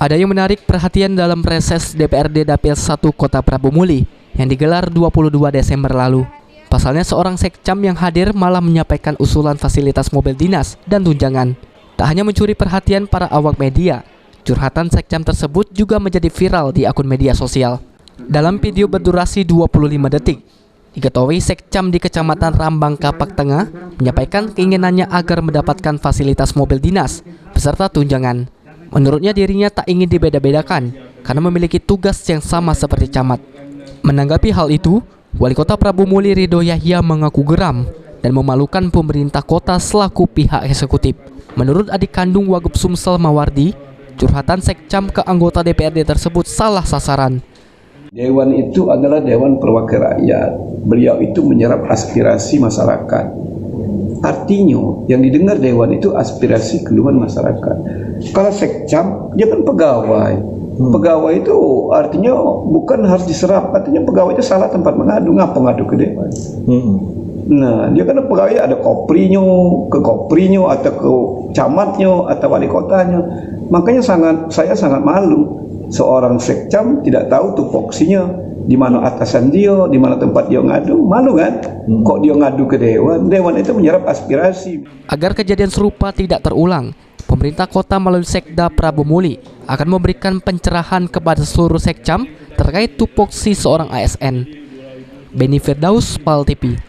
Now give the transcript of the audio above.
Ada yang menarik perhatian dalam reses DPRD Dapil 1 Kota Prabu Muli yang digelar 22 Desember lalu. Pasalnya seorang sekcam yang hadir malah menyampaikan usulan fasilitas mobil dinas dan tunjangan. Tak hanya mencuri perhatian para awak media, curhatan sekcam tersebut juga menjadi viral di akun media sosial. Dalam video berdurasi 25 detik, diketahui sekcam di Kecamatan Rambang Kapak Tengah menyampaikan keinginannya agar mendapatkan fasilitas mobil dinas beserta tunjangan. Menurutnya dirinya tak ingin dibeda-bedakan karena memiliki tugas yang sama seperti camat. Menanggapi hal itu, Wali Kota Prabu Muli Ridho Yahya mengaku geram dan memalukan pemerintah kota selaku pihak eksekutif. Menurut adik kandung Wagub Sumsel Mawardi, curhatan sekcam ke anggota DPRD tersebut salah sasaran. Dewan itu adalah Dewan Perwakilan Rakyat. Beliau itu menyerap aspirasi masyarakat. Artinya yang didengar Dewan itu aspirasi keluhan masyarakat. Kalau sekcam, dia kan pegawai. Pegawai itu artinya bukan harus diserap. Artinya pegawai itu salah tempat mengadu. Ngapa ngadu ke Dewan? Nah, dia kan pegawai ada koprinya, ke koprinya, atau ke camatnya, atau wali kotanya. Makanya saya sangat malu. Seorang sekcam tidak tahu tupoksinya, di mana atasan dia, di mana tempat dia ngadu. Malu kan? Kok dia ngadu ke Dewan? Dewan itu menyerap aspirasi. Agar kejadian serupa tidak terulang, pemerintah kota melalui Sekda Prabu Muli akan memberikan pencerahan kepada seluruh sekcam terkait tupoksi seorang ASN. Beni Firdaus, PAL TV.